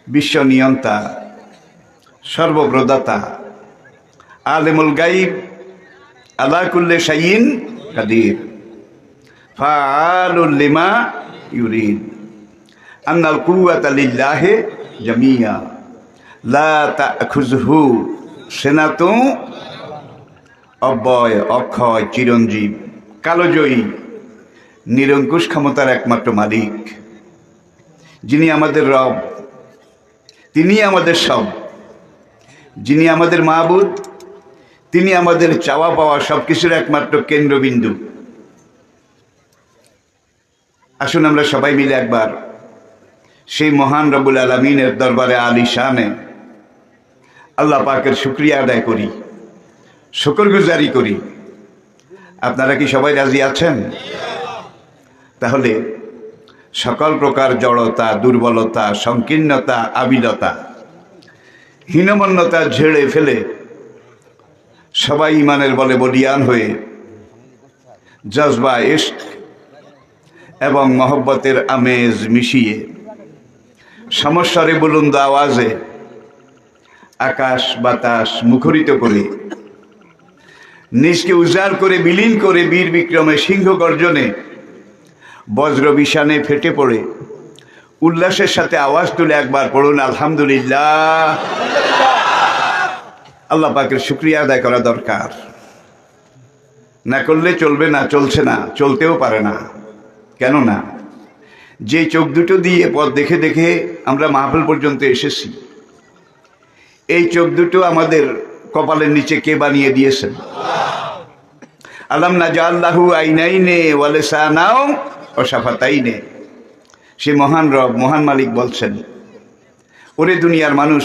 বিশ্ব নিয়ন্তা, সর্বপ্রদাতা, আলিমুল গাইব, আলা কুল্লি শাইইন কাদির, ফাআলুল লিমা ইউরিদ, আন্নাল কুওয়াতা লিল্লাহি জামিয়া, লা তাখুযুহু সিনাতুন, অব্যয়, অক্ষয়, চিরঞ্জীব, কালজয়ী, নিরঙ্কুশ ক্ষমতার একমাত্র মালিক, যিনি আমাদের রব, তিনি আমাদের সব, যিনি আমাদের মাবুদ, তিনি আমাদের চাওয়া পাওয়া সবকিছুর একমাত্র কেন্দ্রবিন্দু। আসুন আমরা সবাই মিলে একবার সেই মহান রব্বুল আলামিনের দরবারে আলিশানে আল্লাহ পাকের শুকরিয়া আদায় করি, শুকরগুজারি করি। আপনারা কি সবাই রাজি আছেন? তাহলে সকল প্রকার জড়তা, দুর্বলতা, সংকীর্ণতা, আবিলতা, হীনমন্যতা ঝেড়ে ফেলে সবাই ইমানের বলে বলিয়ান হয়ে জজবা, ইশক এবং মহব্বতের আমেজ মিশিয়ে সমস্বরে বুলন্দ আওয়াজে আকাশ বাতাস মুখরিত করে, নিজকে উজাড় করে বিলীন করে, বীর বিক্রমে সিংহ গর্জনে বজ্র বিষাণে ফেটে পড়ে উল্লাসের সাথে আওয়াজ তুলে একবার পড়ুন আলহামদুলিল্লাহ। আল্লাহ পাকের শুকরিয়া আদায় করা দরকার, না করলে চলবে না, চলছে না, চলতেও পারে না। কেননা যে চোখ দুটো দিয়ে পথ দেখে দেখে আমরা মাহফিল পর্যন্ত এসেছি, এই চোখ দুটো আমাদের কপালের নিচে কে বানিয়ে দিয়েছেন? আলাম নাজআল্লাহু আইনাইনে ওয়া লিসানাও ওয়া শাফাতাইনে। সে মহান রব, মহান মালিক বলছেন, ওরে দুনিয়ার মানুষ,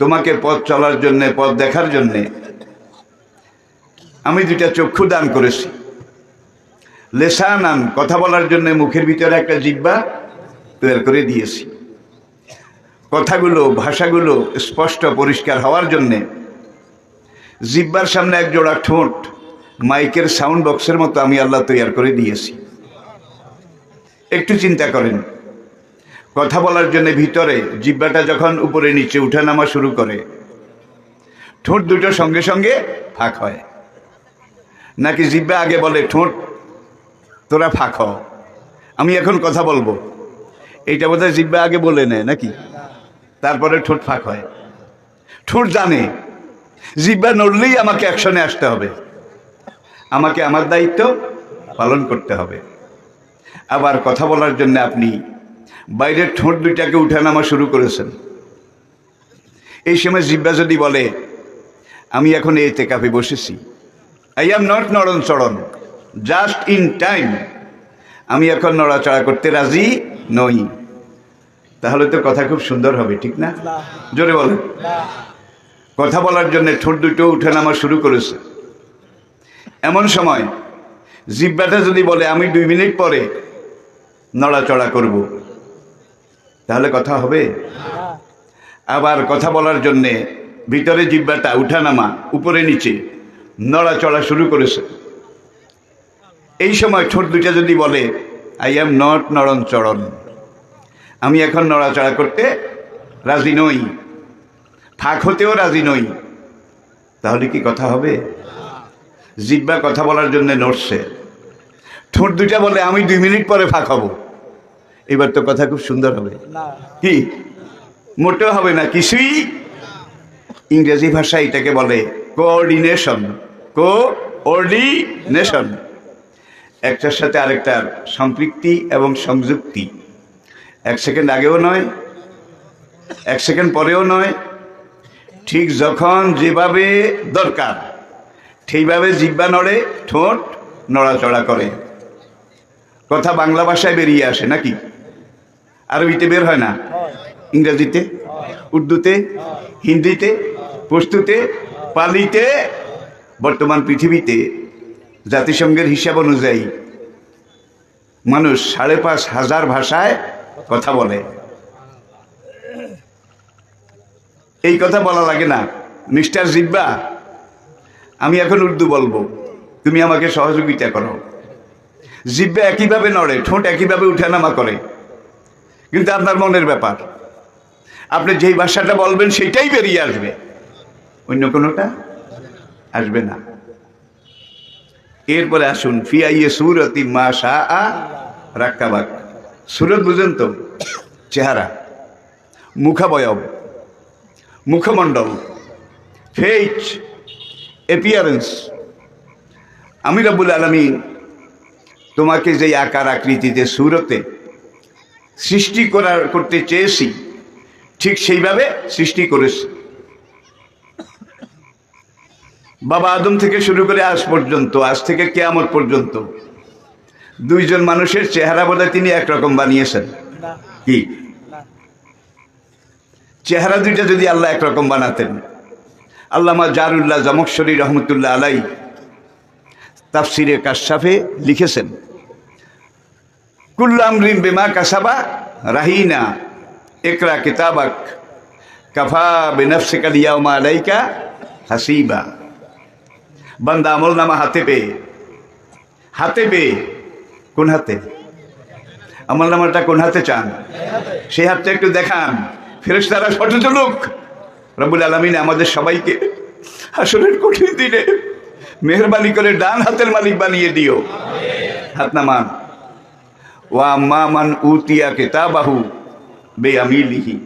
তোমাকে পথ চলার জন্যে, পথ দেখার জন্যে আমি দুইটা চক্ষু দান করেছি, লেসানান কথা বলার জন্য মুখের ভিতরে একটা জিহ্বা তৈরি করে দিয়েছি, কথাগুলো, ভাষাগুলো স্পষ্ট পরিষ্কার হওয়ার জন্যে জিহ্বার সামনে এক জোড়া ঠোঁট মাইকের সাউন্ড বক্সের মতো আমি আল্লাহ তৈরি করে দিয়েছি। একটু চিন্তা করেন, কথা বলার জন্য ভিতরে জিহ্বাটা যখন উপরে নিচে উঠানামা শুরু করে, ঠোঁট দুটো সঙ্গে সঙ্গে ফাঁক হয় নাকি জিহ্বা আগে বলে ঠোঁট তোরা ফাঁক হ, আমি এখন কথা বলবো? এইটা বোধহয় জিহ্বা আগে বলে নেয় নাকি, তারপরে ঠোঁট ফাঁক হয়। ঠোঁট জানে জিহ্বা নড়লেই আমাকে অ্যাকশনে আসতে হবে, আমাকে আমার দায়িত্ব পালন করতে হবে। আবার কথা বলার জন্য আপনি বাইরের ঠোঁট দুইটাকে উঠানামা শুরু করেছেন, এই সময় জিহ্বা যদি বলে আমি এখন এই ইতিকাফে বসেছি, আই এম নট নড়ন চড়ন, জাস্ট ইন টাইম, আমি এখন নড়াচড়া করতে রাজি নই, তাহলে তো কথা খুব সুন্দর হবে, ঠিক না? জোরে বলেন। কথা বলার জন্য ঠোঁট দুটো উঠানামা শুরু করেছে, এমন সময় জিহ্বাটা যদি বলে আমি 2 মিনিট পরে নড়াচড়া করব, তাহলে কথা হবে? আবার কথা বলার জন্যে ভিতরে জিহ্বাটা উঠানামা, উপরে নিচে নড়াচড়া শুরু করেছে, এই সময় ঠোঁট দুইটা যদি বলে আই এম নট নড়ন চড়ন, আমি এখন নড়াচড়া করতে রাজি নই, ফাঁক হতেও রাজি নই, তাহলে কি কথা হবে? জিহ্বা কথা বলার জন্য নড়ছে, ঠোঁট দুইটা বলে আমি 2 মিনিট পরে ফাঁক হব, এবার তো কথা খুব সুন্দর হবে কি? মোটেও হবে না, কিছুই। ইংরেজি ভাষায় এটাকে বলে কোঅর্ডিনেশন, কোঅর্ডিনেশন, একটার সাথে আরেকটার সম্পৃক্তি এবং সংযুক্তি। 1 সেকেন্ড আগেও নয়, 1 সেকেন্ড পরেও নয়, ঠিক যখন যেভাবে দরকার সেইভাবে জিহ্বা নড়ে, ঠোঁট নড়াচড়া করে, কথা বাংলা ভাষায় বেরিয়ে আসে নাকি? আরবিতে বের হয় না? ইংরেজিতে, উর্দুতে, হিন্দিতে, পশতুতে, পালিতে, বর্তমান পৃথিবীতে জাতিসংঘের হিসাব অনুযায়ী মানুষ 5,500 ভাষায় কথা বলে। এই কথা বলা লাগে না, মিস্টার জিহ্বা আমি এখন উর্দু বলবো, তুমি আমাকে সহযোগিতা করো। জিহ্বা একইভাবে নড়ে, ঠোঁট একইভাবে উঠানামা করে, কিন্তু আপনার মনের ব্যাপার, আপনি যেই ভাষাটা বলবেন সেটাই বেরিয়ে আসবে, অন্য কোনোটা আসবে না। এরপরে আসুন, ফিয়াইয়ে সুরতি মা শাআ রাক্কাবাক। সুরত বুঝেন তো? চেহারা, মুখাবয়ব, মুখমণ্ডল, ফেস, অ্যাপিয়ারেন্স। আমি রব্বুল আলামিন তোমাকে যে আকার আকৃতিতে সুরতে সৃষ্টি করতে চেয়েছি ঠিক সেইভাবে সৃষ্টি করেছি। বাবা আদম থেকে শুরু করে আজ পর্যন্ত, আজ থেকে কিয়ামত পর্যন্ত দুইজন মানুষের চেহারা বলে তিনি একরকম বানিয়েছেন কি? চেহারা দুইটা যদি আল্লাহ একরকম বানাতেন, আল্লামা জারুল্লাহ জামকশরী রহমতুল্লাহ আলাই তাফসিরে কাশফে লিখেছেন, কুল্লু আমরিন বিমা কাসাবা রাহিনা ইকরা কিতাবাক কাফা বিনফসিকা আল-ইয়াওমা আলাইকা হাসিবা। বান্দা আমল নামা হাতে পেয়ে, কোন হাতে? আমল নামাটা কোন হাতে চান? সেই হাতটা একটু দেখান, ফেরেশতারা ফটো তুলুক। রব্বুল আলামিন আমাদের সবাইকে হাসরের কঠিন দিনে মেহেরবানি করে ডান হাতের মালিক বানিয়ে দিও। হাত নামান। ওয়া আম্মা মান উতিয়া কিতাবাহু বিয়ামিলিহি।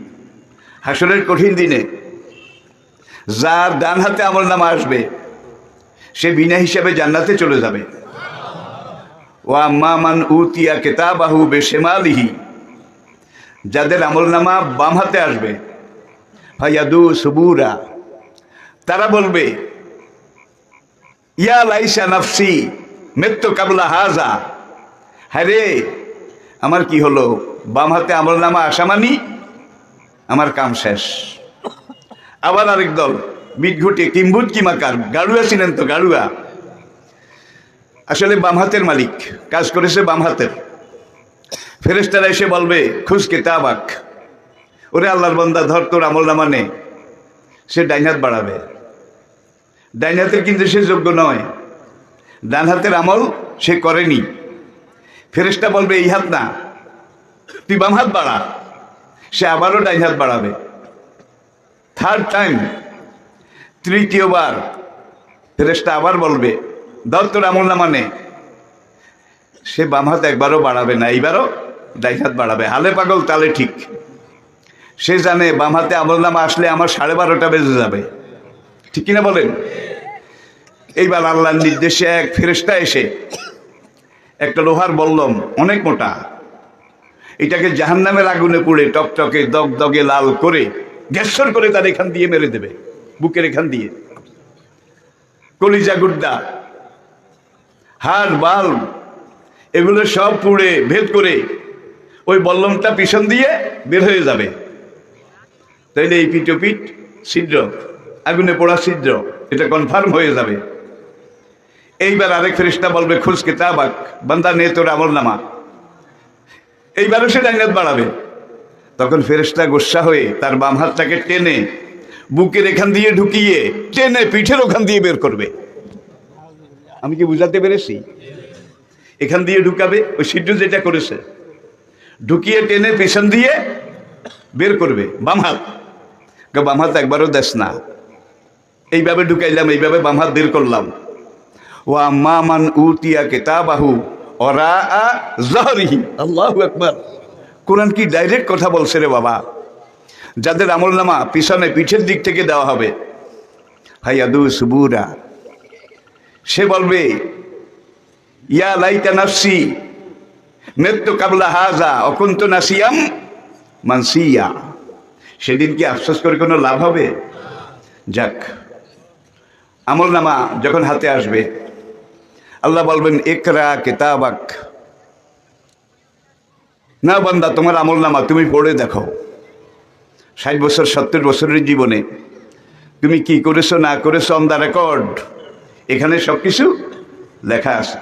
হাসরের কঠিন দিনে যার ডান হাতে আমল নামা আসবে সে বিনা হিসাবে জান্নাতে চলে যাবে। ওয়া আম্মা মান উতিয়া কিতাবাহু বিশিমালিহি। যাদের আমল নামা বাম হাতে আসবে, ফায়াদু সুবুরা, তারা বলবে ইয়া লাইসা নাফসি মিত্তু কাবলা হাজা। হ্যাঁ রে, আমার কি হলো? বাম হাতে আমল নামা আসা মানি আমার কাম শেষ। আবার আরেক দল মিটঘুটে কিম্বুত কিমাকার, গাড়ুয়া ছিলেন তো, গাড়ুয়া আসলে বাম হাতের মালিক, কাজ করেছে বাম হাতের। ফেরেশতারা এসে বলবে খুশ কিতাবাক, ওরে আল্লাহর বান্দা ধর তোর আমল নামা নে। সে ডাইন হাত বাড়াবে। ডাইন হাতের কিন্তু সে যোগ্য নয়, ডান হাতের আমল সে করেনি। ফেরেশতা বলবে এই হাত না, তুই বাম হাত বাড়া। সে আবারও ডাইন হাত বাড়াবে। থার্ড টাইম, তৃতীয়বার ফেরেশতা আবার বলবে ধর তোর আমল নামা নে। সে বাম হাত একবারও বাড়াবে না, এইবারও ডাইন হাত বাড়াবে। হালে পাগল তালে ঠিক। সে জানে বাম হাতে আমল নামা আসলে আমার 12:30 বেজে যাবে, ঠিক কিনা বলেন? এইবার আল্লাহর নির্দেশে এক ফেরেশতা এসে একটা লোহার বল্লম, অনেক মোটা, এটাকে জাহান্নামের আগুনে পুড়ে টকটকে দগদগে লাল করে গ্যাসর করে তার এখান দিয়ে মেরে দেবে, বুকের এখান দিয়ে। কলিজা গুড্ডা, হাড় বাল এগুলো সব পুড়ে ভেদ করে ওই বল্লমটা পিছন দিয়ে বের হয়ে যাবে। তাইলে এই পিঠ ছিদ্র, আগুনে পোড়া ছিদ্র, এটা কনফার্ম হয়ে যাবে। এইবার আরেক ফেরেশতা বলবে খুশ কিতাবাক, বান্দা নে তোর আমল নামা। এইবারও সে ডাইন হাত বাড়াবে। তখন ফেরেশতা গোসা হয়ে তার বাম হাতটাকে টেনে বুকের এখান দিয়ে ঢুকিয়ে টেনে পিঠের ওখান দিয়ে বের করবে। আমি কি বুঝাতে পেরেছি? এখান দিয়ে ঢুকাবে, ওই ছিদ্র যেটা করেছে, ঢুকিয়ে টেনে পেছন দিয়ে বের করবে বাম হাত। বাম হাত একবারও দেশ না, এইভাবে ঢুকাইলাম, এইভাবে বাম হাত বের করলাম। ওয়া আম্মা মান উতিয়া কিতাবাহু ওরাআ যাহরিহি। আল্লাহু আকবার। কোরআন কি ডাইরেক্ট কথা বলছে রে বাবা। যাদের আমল নামা পিছনে পিঠের দিক থেকে দেওয়া হবে, হায়াদু সুবুরা, সে বলবে ইয়া লাইতা নাফসি মিত্তু কাবলা হাজা অকুন্তু নাসিয়াম মানসিয়া। সেদিন কি আফসোস করে কোনো লাভ হবে? যাক, আমল নামা যখন হাতে আসবে আল্লাহ বলবেন ইকরা কিতাবাক। না বান্দা, তোমার আমল নামা তুমি পড়ে দেখো। 60 বছর 70 বছরের জীবনে তুমি কি করেছো না করেছো অন দ্য রেকর্ড, এখানে সব কিছু লেখা আছে।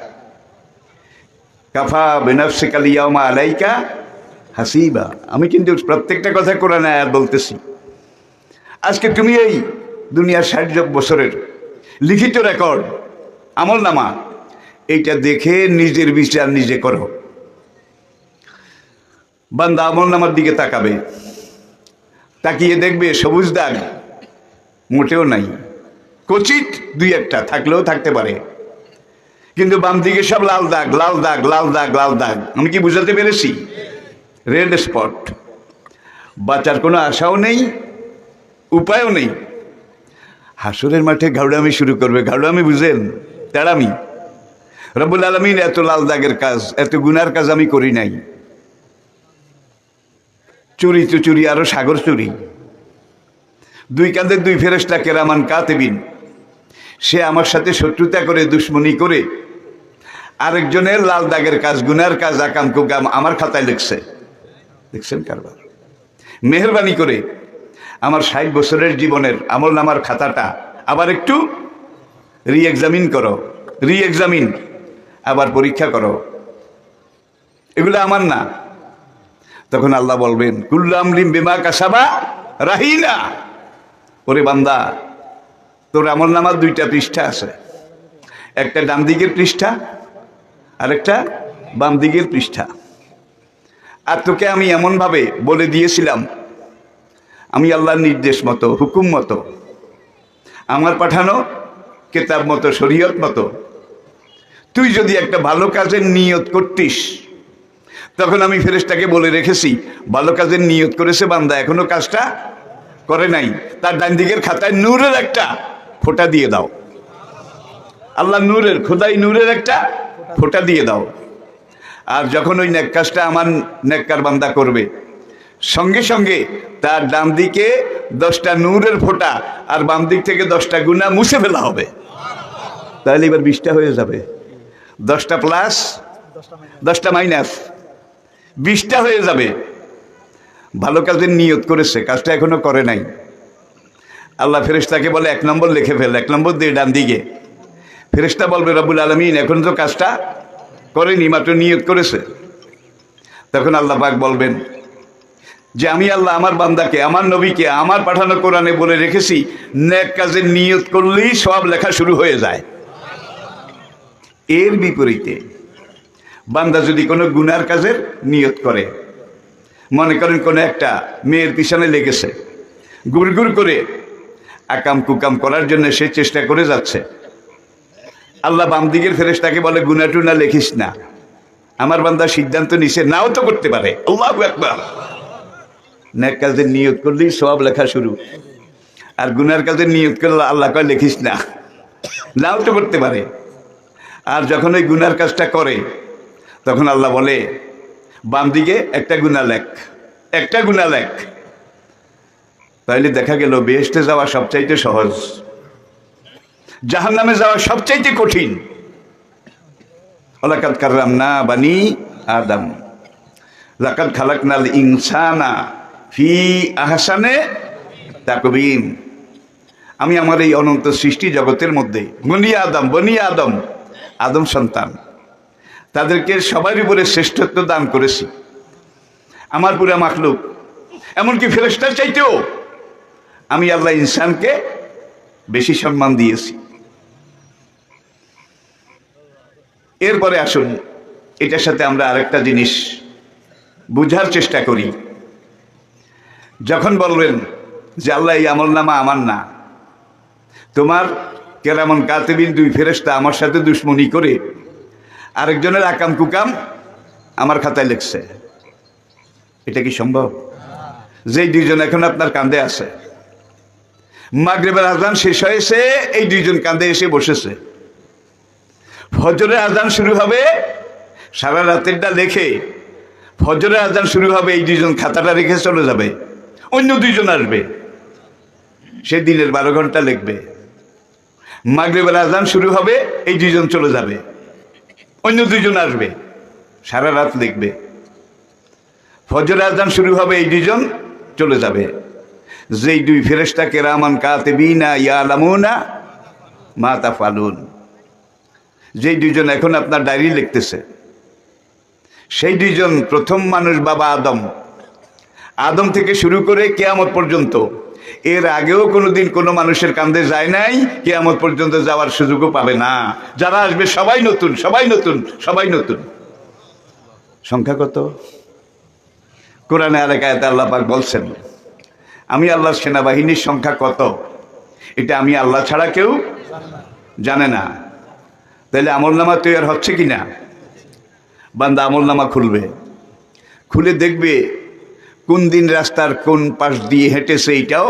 কাফা বিনফসিকা আল-ইয়াওমা আলাইকা হাসিবা। আমি কিন্তু প্রত্যেকটা কথা কোরআনে আয়াত বলতেছি। আজকে তুমি এই দুনিয়ার 60 বছরের লিখিত রেকর্ড, আমল নামা, এইটা দেখে নিজের বিচার নিজে করো। বান্দা আমল নামার দিকে তাকাবে, তাকিয়ে দেখবে সবুজ দাগ মোটেও নাই, কচিত দুই একটা থাকলেও থাকতে পারে, কিন্তু বাম দিকে সব লাল দাগ, লাল দাগ, লাল দাগ, লাল দাগ। আমি কি বুঝাতে পেরেছি? Red spot. বাঁচার কোনো আশাও নেই, উপায়ও নেই। হাসরের মাঠে ঘাউড়ামি শুরু করবে। ঘাউড়ামি বুঝেন? তেড়ামি। রব্বুল আলামিন এত লাল দাগের কাজ, এত গুনার কাজ আমি করি নাই। চুরি তো চুরি, আরো সাগর চুরি। দুই কাঁধে দুই ফেরেশতা কেরামান কাতিবিন, সে আমার সাথে শত্রুতা করে, দুশ্মনী করে আরেকজনের লাল দাগের কাজ, গুনার কাজ, আকাম কুকাম আমার খাতায় লিখছে। দেখছেন কারবার? মেহরবানি করে আমার 60 বছরের জীবনের আমল নামার খাতাটা আবার একটু রিএক্সামিন করো, রিএক্সামিন, আবার পরীক্ষা করো। এগুলো আমার না। তখন আল্লাহ বলবেন, কুল্লু আমরিন বিমা কাসাবা রাহিনা। ওরে বান্দা, তোর আমল নামার 2টা পৃষ্ঠা আছে, একটা ডান দিকের পৃষ্ঠা আর একটা বাম দিকের পৃষ্ঠা। আর তোকে আমি এমনভাবে বলে দিয়েছিলাম, আমি আল্লাহর নির্দেশ মতো, হুকুম মতো, আমার পাঠানো কেতাব মতো, শরীয়ত মতো তুই যদি একটা ভালো কাজের নিয়ত করতিস, তখন আমি ফেরেশতাকে বলে রেখেছি, ভালো কাজের নিয়ত করেছে বান্দা, এখনো কাজটা করে নাই, তার ডান দিকের খাতায় নূরের একটা ফোঁটা দিয়ে দাও। আল্লাহ নূরের, খোদাই নূরের একটা ফোঁটা দিয়ে দাও। আর যখন ওই নেক কাজটা আমার নেককার বান্দা করবে, সঙ্গে সঙ্গে তার ডান দিকে 10টা নূরের ফোঁটা আর বাম দিক থেকে 10টা গুনাহ মুছে ফেলা হবে। তাহলে এবার 20টা হয়ে যাবে। 10টা প্লাস 10টা মাইনাস 20টা হয়ে যাবে। ভালো কাজের নিয়ত করেছে, কাজটা এখনো করে নাই। আল্লাহ ফেরেশতাকে বলে 1 নম্বর লিখে ফেল, 1 নম্বর দিয়ে ডান দিকে। ফেরেশতা বলবে, রব্বুল আলামিন এখন তো কাজটা করেনি, মাত্র নিয়ত করেছে। তখন আল্লাহ পাক বলবেন যে আমি আল্লাহ আমার বান্দাকে, আমার নবীকে, আমার পাঠানো কোরআনে বলে রেখেছি, নেক কাজের নিয়ত করলেই সব লেখা শুরু হয়ে যায়। এর বিপরীতে বান্দা যদি কোনো গুনার কাজের নিয়ত করে, মনে করেন কোনো একটা মেয়ের পিছনে লেগেছে, গুড়গুড় করে আকাম কুকাম করার জন্য সে চেষ্টা করে যাচ্ছে, আল্লাহ বাম দিকের ফেরেশতাকে বলে গুনাহ টুনা লেখিস না। আমার বান্দা সিদ্ধান্ত নিছে, নাও তো করতে পারে। আল্লাহু আকবার। নেক কাজের নিয়ত করলেই সব লেখা শুরু, আর গুনার কাজের নিয়ত করলে আল্লাহ কয় লেখিস না, নাও তো করতে পারে। আর যখন ওই গুনার কাজটা করে, তখন আল্লাহ বলে বাম দিকে একটা গুনাহ লেখ, একটা গুনাহ লেখ। তাইলে দেখা গেল বেহেশতে যাওয়া সবচাইতে সহজ, জাহান্নামে যাওয়া সবচাইতে কঠিন। ওয়ালাকাদ কাররামনা বানি আদম, লাকাদ খালাকনাল ইনসানা ফি আহসানে তাকবীম। আমি আমার এই অনন্ত সৃষ্টি জগতের মধ্যে বনি আদম, বনি আদম, আদম সন্তান, তাদেরকে সবার উপরে শ্রেষ্ঠত্ব দান করেছি। আমার পুরা মাখলুক, এমনকি ফেরেশতার চাইতেও আমি আল্লাহ ইনসানকে বেশি সম্মান দিয়েছি। এরপরে আসুন, এটার সাথে আমরা আরেকটা জিনিস বুঝার চেষ্টা করি। যখন বলবেন যে আল্লাহ এই আমলনামা আমার না, তোমার কেরামান কাতিবিন 2 ফেরেশতা আমার সাথে দুশ্মনী করে আরেকজনের আকাম কুকাম আমার খাতায় লিখছে, এটা কি সম্ভব? যেই 2জন এখন আপনার কাঁধে আছে, মাগরিবের আজান শেষ হয়েছে, এই 2জন কাঁধে এসে বসেছে, ফজরের আজান শুরু হবে, সারা রাতেরটা লেখে ফজরের আজান শুরু হবে, এই 2জন খাতাটা রেখে চলে যাবে, অন্য 2জন আসবে, সে দিনের 12 ঘন্টা লিখবে। মাগরিবের আজান শুরু হবে, এই 2জন চলে যাবে, অন্য 2জন আসবে, সারা রাত লিখবে। ফজরের আজান শুরু হবে, এই 2জন চলে যাবে। যেই 2 ফেরেশতা কিরামান কাতিবিনা ইয়ালামুনা মা তাফআলুন, যেই 2জন এখন আপনার ডায়েরি লিখতেছে, সেই 2জন প্রথম মানুষ বাবা আদম, আদম থেকে শুরু করে কিয়ামত পর্যন্ত, এর আগেও কোনোদিন কোনো মানুষের কাঁধে যায় নাই, কিয়ামত পর্যন্ত যাওয়ার সুযোগও পাবে না। যারা আসবে সবাই নতুন, সবাই নতুন, সবাই নতুন। সংখ্যা কত? কোরআনে আরেক আয়াতে আল্লাহ পাক বলছেন, আমি আল্লাহর সেনাবাহিনীর সংখ্যা কত এটা আমি আল্লাহ ছাড়া কেউ জানে না। তাহলে আমলনামা তৈরি হচ্ছে কি না? বান্দা আমলনামা খুলবে, খুলে দেখবে কোন দিন রাস্তার কোন পাশ দিয়ে হেঁটেছে এইটাও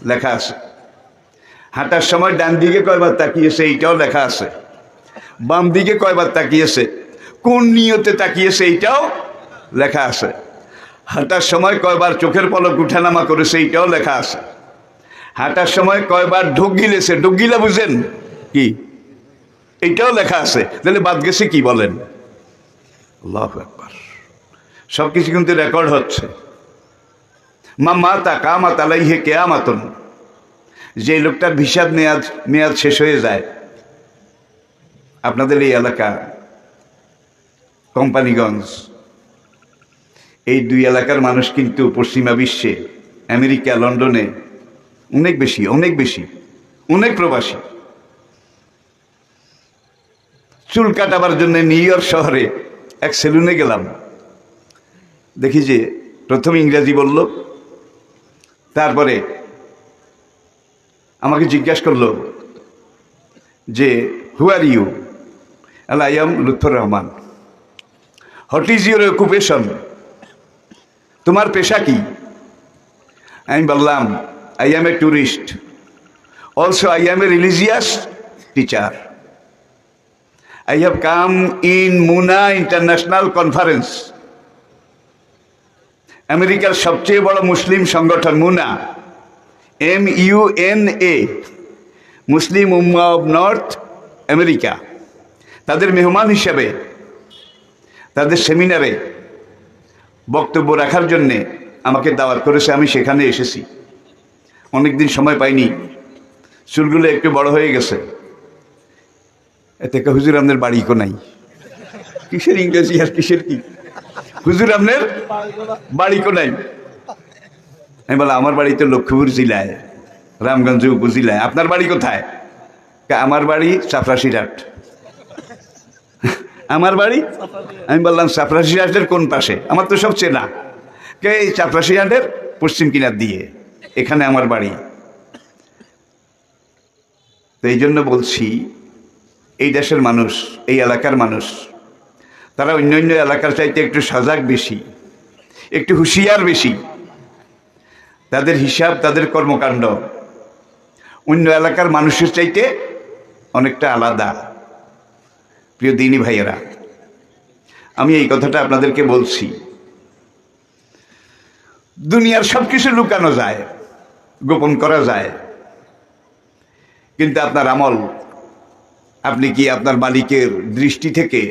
লেখা আছে, হাঁটার সময় ডান দিকে কয়বার তাকিয়েছে এইটাও লেখা আছে, বাম দিকে কয়বার তাকিয়েছে, কোন নিয়তে তাকিয়েছে এইটাও লেখা আছে, হাঁটার সময় কয়বার চোখের পলক উঠানামা করেছে এইটাও লেখা আছে, হাঁটার সময় কয়বার ঢোক গিলেছে, ঢোক গিলা বুঝেন কি, এইটাও লেখা আছে। তাহলে বাদ গেছে কি বলেন? আল্লাহু আকবার। সব কিছু কিন্তু রেকর্ড হচ্ছে। মা মাতা কামাত আলাইহি কিয়ামাতুন, যে লোকটার ভিসার মেয়াদ শেষ হয়ে যায়, আপনাদের এই এলাকা কোম্পানিগঞ্জ, এই দুই এলাকার মানুষ কিন্তু পশ্চিমা বিশ্বে আমেরিকা লন্ডনে অনেক বেশি অনেক প্রবাসী। চুল কাটাবার জন্য নিউ ইয়র্ক শহরে এক সেলুনে গেলাম, দেখি যে প্রথম ইংরেজি বলল, তারপরে আমাকে জিজ্ঞাসা করলো যে who are you? I am Lutfar Rahman. What is your occupation? তোমার পেশা কি? আমি বললাম I am a tourist, also I am a religious teacher, I have come in Muna International Conference, আমেরিকার সবচেয়ে বড় মুসলিম সংগঠন MUNA, MUNA, Muslim Ummah of North America, তাদের মেহমান হিসেবে তাদের সেমিনারে বক্তব্য রাখার জন্যে আমাকে দাওয়াত করেছে। আমি সেখানে এসেছি, অনেকদিন সময় পাইনি, চুলগুলো একটু বড় হয়ে গেছে। এতে হুজুর আপনার বাড়িকো নাই, কিসের ইংরেজি আর কিসের কি, হুজুর আপনার বাড়িকো নাই। আমি বললাম আমার বাড়ি তো লক্ষ্মীপুর জেলায়, রামগঞ্জ উপজেলায়। আপনার বাড়ি কোথায়? আমার বাড়ি চাপরাশিরহাট। আমার বাড়ি? আমি বললাম চাপরাশিরহাটের কোন পাশে? আমার তো সব চেনা। কে? এই চাপরাশিরহাটের পশ্চিম কিনার দিয়ে, এখানে আমার বাড়ি। তো এই জন্য বলছি, এই দেশের মানুষ, এই এলাকার মানুষ, তারা অন্যান্য এলাকার চাইতে একটু সজাগ বেশি, একটু হুঁশিয়ার বেশি। তাদের হিসাব, তাদের কর্মকাণ্ড অন্য এলাকার মানুষের চাইতে অনেকটা আলাদা। প্রিয় দিনী ভাইয়েরা, আমি এই কথাটা আপনাদেরকে বলছি। দুনিয়ার সব কিছু লুকানো যায়, গোপন করা যায়, কিন্তু আপনার আমল আপনি কি আপনার মালিকের দৃষ্টি থেকে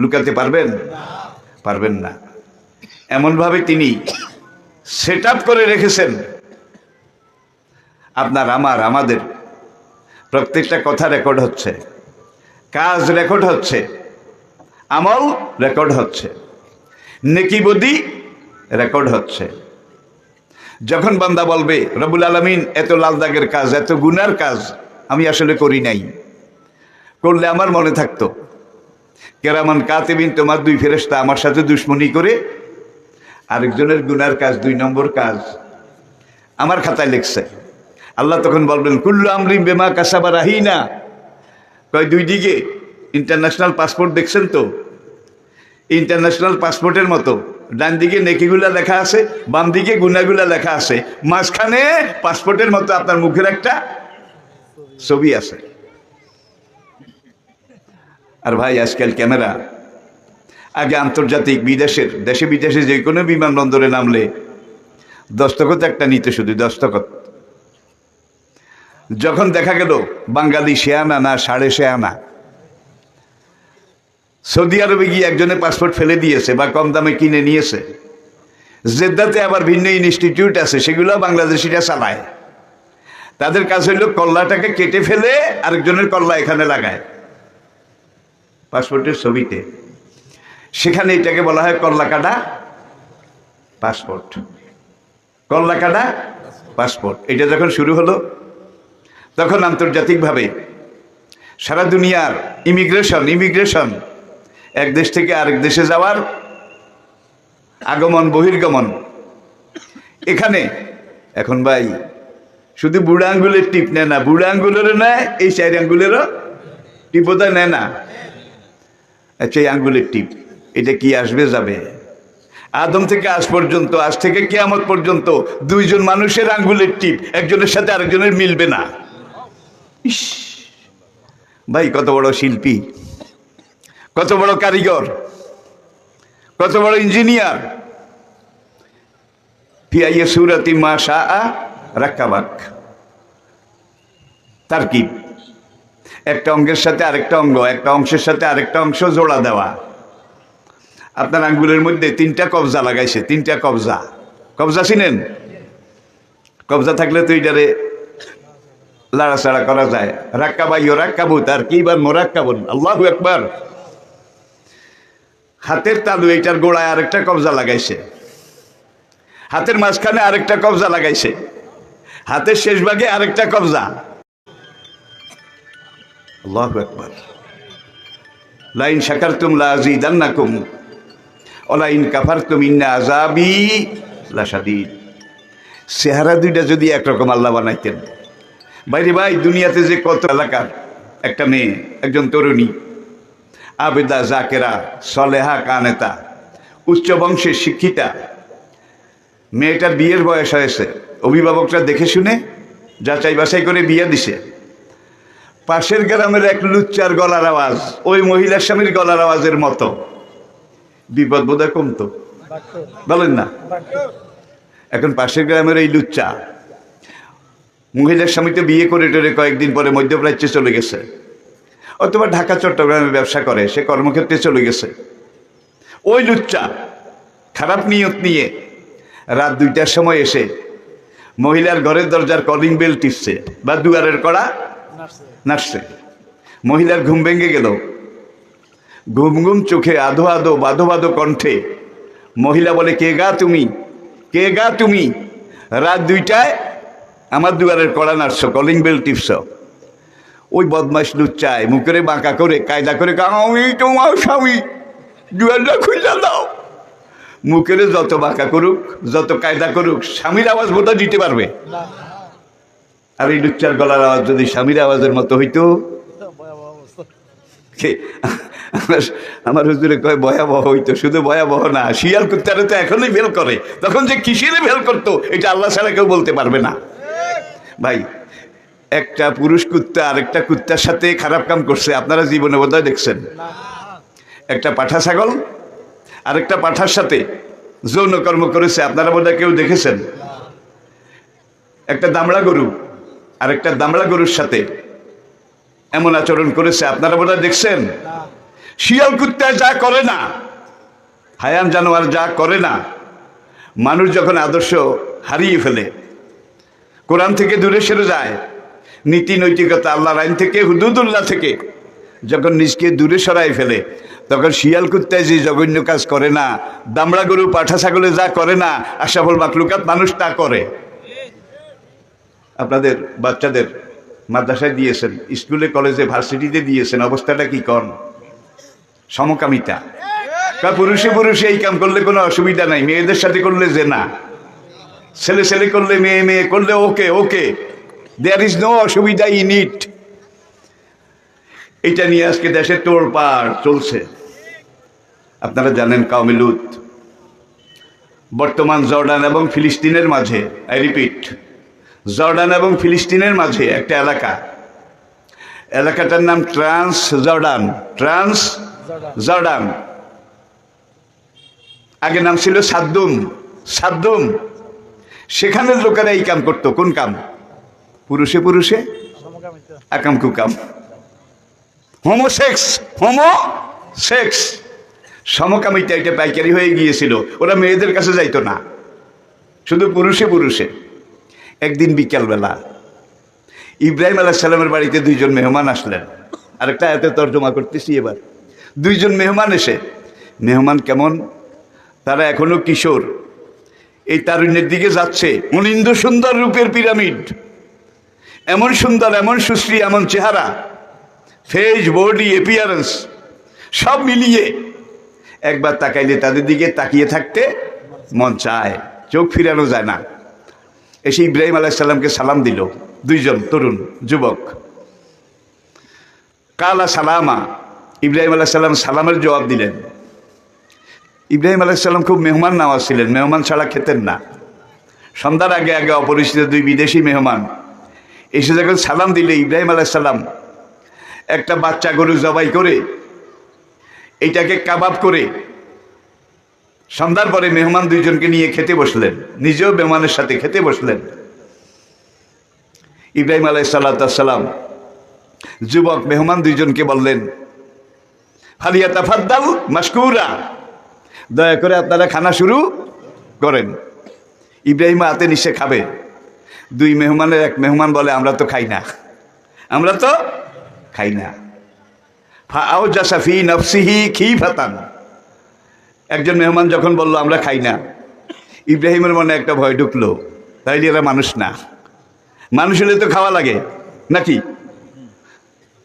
লুকাতে পারবেন? পারবেন না। এমনভাবে তিনি সেট আপ করে রেখেছেন, আপনার আমাদের প্রত্যেকটা কথা রেকর্ড হচ্ছে, কাজ রেকর্ড হচ্ছে, আমল রেকর্ড হচ্ছে, নেকি বদি রেকর্ড হচ্ছে। যখন বান্দা বলবে রব্বুল আলামিন এত লাল দাগের কাজ, এত গুনার কাজ আমি আসলে করি নাই, করলে আমার মনে থাকতো। কেরামান কাতিবিন, তোমার দুই ফেরেশতা আমার সাথে দুশ্মনী করে আরেকজনের গুনার কাজ, 2 নম্বর কাজ আমার খাতায় লিখছে। আল্লাহ তখন বলবেন কুল্লু আমরিন বিমা কাসাবা রাহিনা। কয় দুই দিকে ইন্টারন্যাশনাল পাসপোর্ট দেখছেন তো? ইন্টারন্যাশনাল পাসপোর্টের মতো ডান দিকে নেকিগুলা লেখা আছে, বাম দিকে গুনাহগুলা লেখা আছে, মাঝখানে পাসপোর্টের মতো আপনার মুখের একটা ছবি আছে। আর ভাই আজকাল ক্যামেরা, আগে আন্তর্জাতিক বিদেশের, দেশে বিদেশে যে কোনো বিমানবন্দরে নামলে দস্তখত একটা নিতে, শুধু দস্তখত। যখন দেখা গেল বাঙালি শেয়ানা না 6.5 আনা, সৌদি আরবে গিয়ে একজনের পাসপোর্ট ফেলে দিয়েছে বা কম দামে কিনে নিয়েছে। জেদ্দাতে আবার ভিন্ন ইনস্টিটিউট আছে, সেগুলো বাংলাদেশিরা চালায়। তাদের কাজ হইল কল্লাটাকে কেটে ফেলে আরেকজনের কল্লা এখানে লাগায় পাসপোর্টের ছবিতে। সেখানে এটাকে বলা হয় কল্লা কাটা পাসপোর্ট, কল্লা কাটা পাসপোর্ট। এটা যখন শুরু হলো তখন আন্তর্জাতিকভাবে সারা দুনিয়ার ইমিগ্রেশন, এক দেশ থেকে আরেক দেশে যাওয়ার আগমন বহির্গমন, এখানে এখন ভাই শুধু বুড়া আঙ্গুলের টিপ নেয় না, বুড়া আঙ্গুলেরও নেয়, এই 4 আঙ্গুলেরও টিপও নেয় না। আচ্ছা, এই আঙ্গুলের টিপ এটা কি আসবে যাবে? আদম থেকে আজ পর্যন্ত, আজ থেকে কিয়ামত পর্যন্ত 2 জন মানুষের আঙ্গুলের টিপ একজনের সাথে আরেকজনের মিলবে না। ইস ভাই, কত বড় শিল্পী, কত বড় কারিগর, কত বড় ইঞ্জিনিয়ার। ফিআইয়ে সুরাতি মা শাআ রাক্কাবাক। তারকিব, একটা অঙ্গের সাথে আরেকটা অঙ্গ, একটা অংশের সাথে আরেকটা অংশ জোড়া দেওয়া। আপনার আঙ্গুলের মধ্যে 3টা কবজা লাগাইছে, 3টা কবজা। কবজা চিনেন? কবজা থাকলে তো এটারে লাড়াচাড়া করা যায়। রাক্কাবা ইউরাক্কাবু তারকিবান মুরাক্কাবুন। আল্লাহু আকবার। হাতের তালু এইটার গোড়ায় আরেকটা কবজা লাগাইছে, হাতের মাঝখানে আরেকটা কবজা লাগাইছে, হাতের শেষ ভাগে আরেকটা কবজা। আল্লাহু আকবার। লাইন শাকারতুম লাযীদান্নাকুম ওয়া লাইন কাফারতুম ইন্না আযাবি লাশাদীদ। চেহারা দুইটা যদি একরকম আল্লাহ বানাইতেন, বাইরে ভাই দুনিয়াতে যে কত এলাকার একটা মেয়ে, একজন তরুণী, আবেদা, জাকেরা, সলেহা, কানেতা, উচ্চ বংশের শিক্ষিতা, মেয়েটার বিয়ের বয়স হয়েছে, অভিভাবকরা দেখে শুনে যাচাই বাছাই করে বিয়ে দিছে। পাশের গ্রামের এক লুচ্চার গলার আওয়াজ ওই মহিলার স্বামীর গলার আওয়াজের মতো। বিপদ বোধহয় কমতো, বলেন না? এখন পাশের গ্রামের এই লুচ্চা মহিলার স্বামীতে বিয়ে করে টেরে কয়েকদিন পরে মধ্যপ্রাচ্যে চলে গেছে, অথবা ঢাকা চট্টগ্রামে ব্যবসা করে, সে কর্মক্ষেত্রে চলে গেছে। ওই লুচ্চা খারাপ নিয়ত নিয়ে রাত 2টার সময় এসে মহিলার ঘরের দরজার কলিং বেল টিপছে বা দুয়ারের কড়া নাড়ছে। মহিলার ঘুম ভেঙে গেল। ঘুম ঘুম চোখে আধো আধো বাধো বাধো কণ্ঠে মহিলা বলে, কে গা তুমি, কে গা তুমি? রাত 2টায় আমার দুয়ারের কড়া নাড়ছ, কলিং বেল টিপছ। ওই বদমাশ লুচ্চায় মুখের বাঁকা করে কায়দা করে, আমি তোমার স্বামী, দুয়ারটা খুলে দাও। মুখের যত বাঁকা করুক, যত কায়দা করুক, স্বামীর আওয়াজ বোধহয় দিতে পারবে। আর এই লুচ্চার গলার আওয়াজ যদি স্বামীর আওয়াজের মতো হইতো, আমার হুজুরে কয় ভয়াবহ হইতো। শুধু ভয়াবহ না, শিয়াল কুত্তারে তো এখনই ভেল করে, তখন যে কিসের ভেল করতো এটা আল্লাহ ছাড়া কেউ বলতে পারবে না। ভাই, একটা পুরুষ কুত্তা আরেকটা কুত্তার সাথে খারাপ কাম করছে, আপনারা জীবনে বোধহয় দেখছেন। একটা পাঠা ছাগল আরেকটা পাঠার সাথে যৌন কর্ম করেছে, আপনারা বোধহয় কেউ দেখেছেন। একটা দামড়া গরু আরেকটা দামড়া গরুর সাথে এমন আচরণ করেছে, আপনারা বোধহয় দেখছেন। শিয়াল কুত্তা যা করে না, হায়ান জানোয়ার যা করে না, মানুষ যখন আদর্শ হারিয়ে ফেলে, কোরআন থেকে দূরে সরে যায়, নীতি নৈতিকতা আল্লাহর আইন থেকে, হুদুদুল্লাহ থেকে যখন নিজকে দূরে সরাই ফেলে, তখন শিয়াল কুত্তায় যে জঘন্য কাজ করে না, দামড়া গরু পাঠা ছাগলে যা করে না, আশরাফুল মাখলুকাত মানুষ তা করে। আপনাদের বাচ্চাদের মাদ্রাসায় দিয়েছেন, স্কুলে কলেজে ভার্সিটিতে দিয়েছেন, অবস্থাটা কি কর? সমকামিতা। পুরুষে পুরুষে এই কাম করলে কোনো অসুবিধা নাই, মেয়েদের সাথে করলে যে না, ছেলে ছেলে করলে, মেয়ে মেয়ে করলে ওকে ওকে, দেয়ার ইজ নো অসুবিধা ইন ইট। এটা নিয়ে আজকে দেশে তোড়পাড় চলছে। আপনারা জানেন কওমে লূত বর্তমান জর্ডান এবং ফিলিস্তিনের মাঝে, আই রিপিট, জর্ডান এবং ফিলিস্তিনের মাঝে একটা এলাকা, এলাকাটার নাম ট্রান্স জর্ডান। ট্রান্স জর্ডান, আগে নাম ছিল সাদ্দুম। সাদ্দুম, সেখানের লোকেরা এই কাম করতো। কোন কাম? পুরুষে পুরুষে আকাম কুকাম, হোমোসেক্স। হোমোসেক্স, সমকামিতা এটা পাইকারি হয়ে গিয়েছিল। ওরা মেয়েদের কাছে যাইতো না, শুধু পুরুষে পুরুষে। একদিন বিকেলবেলা ইব্রাহিম আলাইহিস সালামের বাড়িতে 2 জন মেহমান আসলেন। আরেকটা আয়াতে তর্জমা করতেছি এবার। 2 জন মেহমান এসে, মেহমান কেমন? তারা এখনো কিশোর, এই তারুণ্যের দিকে যাচ্ছে। অনিন্দ সুন্দর রূপের পিরামিড, এমন সুন্দর, এমন সুশ্রী, এমন চেহারা, ফেস, বডি, এপিয়ারেন্স সব মিলিয়ে একবার তাকাইলে তাদের দিকে তাকিয়ে থাকতে মন চায়, চোখ ফিরানো যায় না। এসে ইব্রাহিম আলাইসাল্লামকে সালাম দিল, দুইজন তরুণ যুবক। কালা সালামা, ইব্রাহিম আলাইসাল্লাম সালামের জবাব দিলেন। ইব্রাহিম আলাইসাল্লাম খুব মেহমান নওয়াজ ছিলেন, মেহমান ছাড়া খেতেন না। সন্ধ্যার আগে আগে অপরিচিত দুই বিদেশি মেহমান এসে যখন সালাম দিলে, ইব্রাহিম আলাইসাল্লাম একটা বাচ্চা গরু জবাই করে এইটাকে কাবাব করে সন্ধ্যার পরে মেহমান দুইজনকে নিয়ে খেতে বসলেন, নিজেও মেহমানের সাথে খেতে বসলেন। ইব্রাহিম আলাইহিসসালাম যুবক মেহমান দুইজনকে বললেন, ফালিয়াতাফাদ্দাল মাশকুরা, দয়া করে আপনারা খানা শুরু করেন। ইব্রাহিম হাতে নিশ্চয় খাবে। দুই মেহমানের এক মেহমান বলে, আমরা তো খাই না, আমরা তো খাই না। ফাআওজাসা ফি নাফসিহি খিফাতান, একজন মেহমান যখন বলল আমরা খাই না, ইব্রাহিমের মনে একটা ভয় ঢুকলো, তাইলে এরা মানুষ না, মানুষ হলে তো খাওয়া লাগে নাকি?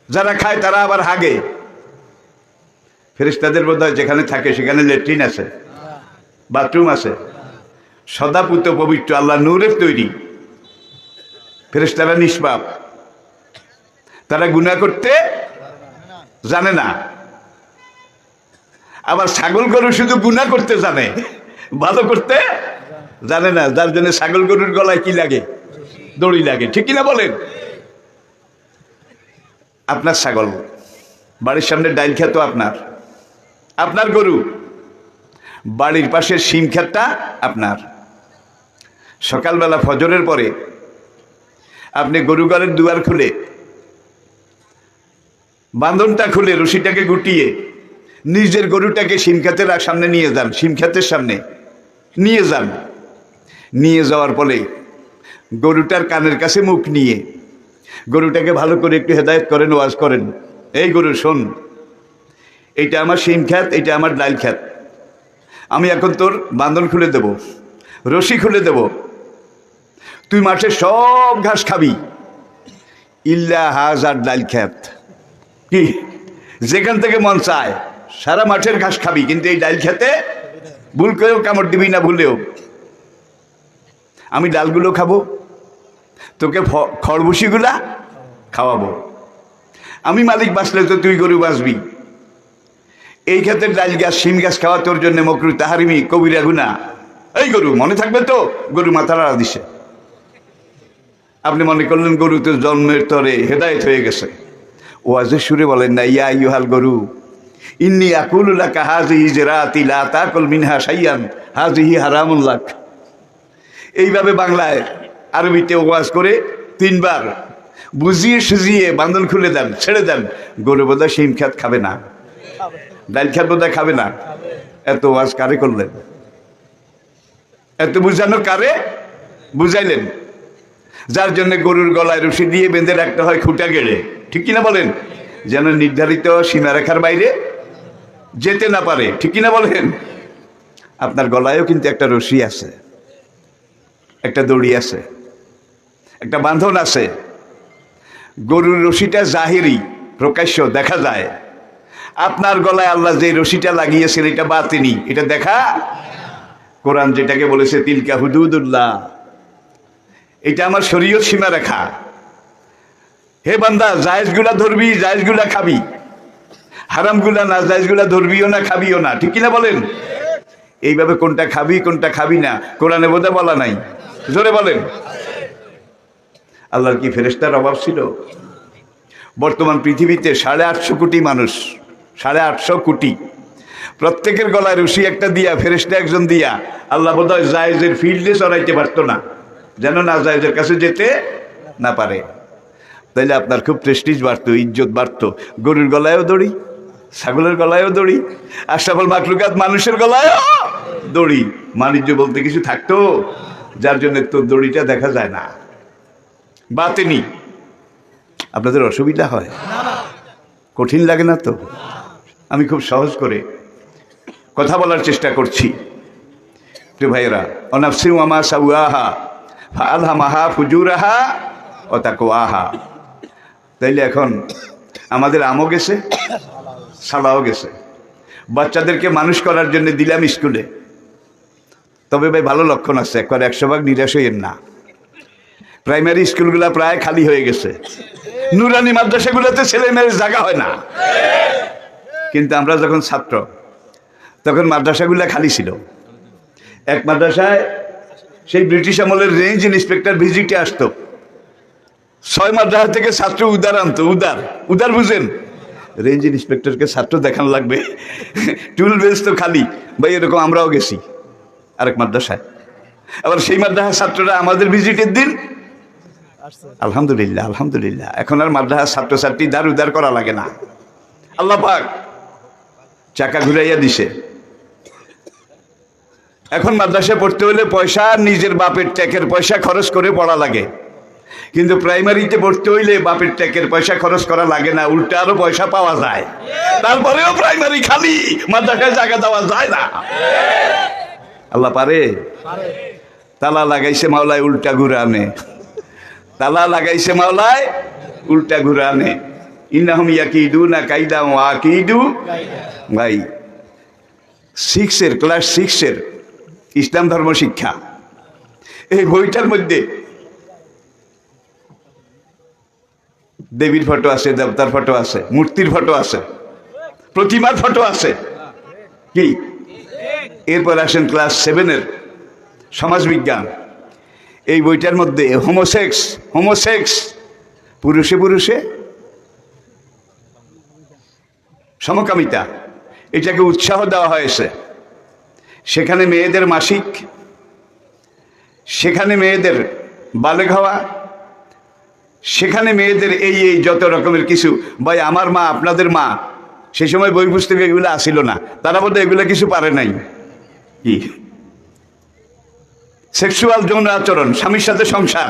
যারা খায় তারা আবার হাগে। ফেরেশতাদের বোধহয় যেখানে থাকে সেখানে ল্যাট্রিন আছে, বাথরুম আছে, সদাপুত পবিত্র, আল্লাহ নূরের তৈরি। ফেরেশতারা নিষ্পাপ, তারা গুনাহ করতে জানে না। আবার ছাগল গরু শুধু গুনাহ করতে জানে, ভালো করতে জানে না, যার জন্য ছাগল গরুর গলায় কি লাগে? দড়ি লাগে, ঠিক কিনা বলেন? আপনার ছাগল, বাড়ির সামনে ডাইল খেত আপনার, আপনার গরু, বাড়ির পাশের শিম ক্ষেতটা আপনার। সকালবেলা ফজরের পরে আপনি গরু ঘরের দুয়ার খুলে, বাঁধনটা খুলে, রশিটাকে গুটিয়ে নিজের গরুটাকে শিম ক্ষেতের সামনে নিয়ে যান, শিম ক্ষেতের সামনে নিয়ে যান। নিয়ে যাওয়ার পরে গরুটার কানের কাছে মুখ নিয়ে গরুটাকে ভালো করে একটু হেদায়েত করেন, ওয়াজ করেন, এই গরু শোন, এইটা আমার শিম ক্ষেত, এইটা আমার ডাইল ক্ষেত, আমি এখন তোর বাঁধন খুলে দেব, রশি খুলে দেব, তুই মাঠে সব ঘাস খাবি, ইল্লা হাজার ডাইল ক্ষেত, কি যেখান থেকে মন চায় সারা মাঠের ঘাস খাবি, কিন্তু এই ডাইল খেতে ভুল করেও কামড় দিবি না, ভুলেও। আমি ডালগুলো খাবো, তোকে খড়বুসিগুলা খাওয়াবো, আমি মালিক বাঁচলে তো তুই গরু বাঁচবি। এই ক্ষেতের ডাইল গাছ, শিম গাছ খাওয়া তোর জন্য মকরু তাহারিমি, কবিরা গুনাহ। এই গরু মনে থাকবে তো? গরু মাথা নাড়া দিছে। আপনি মনে করলেন গরু তো জন্মের তরে হেদায়েত হয়ে গেছে। ওয়াজের সুরে বলেন না, ইয়া আইয়ুহাল গরু ইন্নী আকুলু লাকা হাযিহি জিরাতি লা তাকুল মিনহা শাইয়ান হাযিহি হারামুন লাক। এইভাবে বাংলায় আরবিতে ওয়াজ করে তিনবার বুঝিয়ে সুজিয়ে বাঁধন খুলে দেন, ছেড়ে দেন। গরু বোধহয় শিম খেত খাবে না, ডাইল খেত বোধহয় খাবে না। এত ওয়াজ কারে করলেন? এত বুঝানো কারে বুঝাইলেন? যার জন্য গরুর গলায় রশি দিয়ে বেঁধে রাখতে হয় খুঁটা গেড়ে, ঠিক কিনা বলেন? যেন নির্ধারিত সীমারেখার বাইরে যেতে না পারে, ঠিক কিনা বলেন? আপনার গলায়ও কিন্তু একটা রশি আছে, একটা দড়ি আছে, একটা বাঁধন আছে। গরুর রশিটা জাহিরি, প্রকাশ্য দেখা যায়। আপনার গলায় আল্লাহ যে রশিটা লাগিয়েছেন এটা বাতিনি, এটা দেখা। কোরআন যেটাকে বলেছে তিলকা হুদুদুল্লাহ, এটা আমার শরীয়ত সীমারেখা। হে বান্দা, জায়েজগুলা ধরবি, জায়েজগুলা খাবি, হারামগুলা না জায়েজগুলা ধরবিও না, খাবিও না, ঠিক কিনা বলেন? এইভাবে কোনটা খাবি কোনটা খাবি না কোরআনে বোধহয় বলা নাই, জোরে বলেন। আল্লাহর কি ফেরেশতার অভাব ছিল? বর্তমান পৃথিবীতে 850 কোটি মানুষ, 850 কোটি, প্রত্যেকের গলায় রশি একটা দিয়া, ফেরেশতা একজন দিয়া। আল্লাহ বোধহয় জায়েজের ফিল্ডে চড়াইতে পারতো না, যেন না জায়েজের কাছে যেতে না পারে। তাইলে আপনার খুব প্রেস্টিজ বাড়তো, ইজ্জত বাড়তো। গরুর গলায়ও দড়ি, ছাগলের গলায়ও দড়ি, আশরাফুল মাখলুকাত মানুষের গলায়ও দড়ি। বাণিজ্য বলতে কিছু থাকতো, যার জন্য তো দড়িটা দেখা যায় না, বাতেনি। আপনাদের অসুবিধা হয়? কঠিন লাগে না তো? আমি খুব সহজ করে কথা বলার চেষ্টা করছি। প্রিয় ভাইয়েরা, অনাফসি ওয়ামা সাওয়াহা ফাআলহামাহা ফুজুরাহা ওয়া তাকওয়াহা। তাইলে এখন আমাদের আমও গেছে, সালাও গেছে। বাচ্চাদেরকে মানুষ করার জন্য দিলাম স্কুলে, তবে ভাই ভালো লক্ষণ আছে, একবার 100 ভাগ নিরাশ হইয়েন না। প্রাইমারি স্কুলগুলা প্রায় খালি হয়ে গেছে, নুরানি মাদ্রাসাগুলোতে ছেলে মেয়ের জায়গা হয় না। কিন্তু আমরা যখন ছাত্র তখন মাদ্রাসাগুলা খালি ছিল। এক মাদ্রাসায় সেই ব্রিটিশ আমলের রেঞ্জ ইন্সপেক্টর ভিজিটে আসতো, 6 মাদ্রাসা থেকে ছাত্র উদার আনতো। উদার উদার বুঝেন? রেঞ্জ ইন্সপেক্টরকে ছাত্র দেখানো লাগবে, টুল বেঞ্চ তো খালি। ভাই এরকম আমরাও গেছি আরেক মাদ্রাসায়। আবার সেই মাদ্রাসার ছাত্ররা আমাদের ভিজিটের দিন, আলহামদুলিল্লাহ আলহামদুলিল্লাহ, এখন আর মাদ্রাসার ছাত্রছাত্রী দার উদার করা লাগে না। আল্লাহ পাক চাকা ঘুরাইয়া দিছে। এখন মাদ্রাসায় পড়তে হলে পয়সা, নিজের বাপের ট্যাকের পয়সা খরচ করে পড়া লাগে। কিন্তু প্রাইমারিতে পড়তে হইলে বাপের ট্যাকের পয়সা খরচ করা লাগে না, উল্টা আরো পয়সা পাওয়া যায়। তারপরেও প্রাইমারি খালি, মাদ্রাসায় জায়গা দেওয়া যায় না। আল্লাহ পারে? তালা লাগাইছে মাওলায় উল্টা ঘুরানে, তালা লাগাইছে মাওলায় উল্টা ঘুরানে। ইন্নাহুম ইয়াকিদুনা কাইদা ওয়া আকিদু। ভাই 6 ক্লাস 6 ইসলাম ধর্ম শিক্ষা, এই বইটার মধ্যে দেবীর ফটো আছে, দেবতার ফটো আছে, মূর্তির ফটো আছে, প্রতিমার ফটো আছে। কি? এরপর আসেন ক্লাস 7 সমাজবিজ্ঞান। এই বইটার মধ্যে হোমোসেক্স পুরুষে পুরুষে সমকামিতা, এটাকে উৎসাহ দেওয়া হয়েছে। সেখানে মেয়েদের মাসিক, সেখানে মেয়েদের বালেগ হওয়া, সেখানে মেয়েদের এই যত রকমের কিছু। ভাই আমার মা আপনাদের মা সেই সময় বই পুস্তকে এগুলো আসিল না, তারা বলতে এগুলো কিছু পারে নাই। কি? সেক্সুয়াল যৌন আচরণ, স্বামীর সাথে সংসার,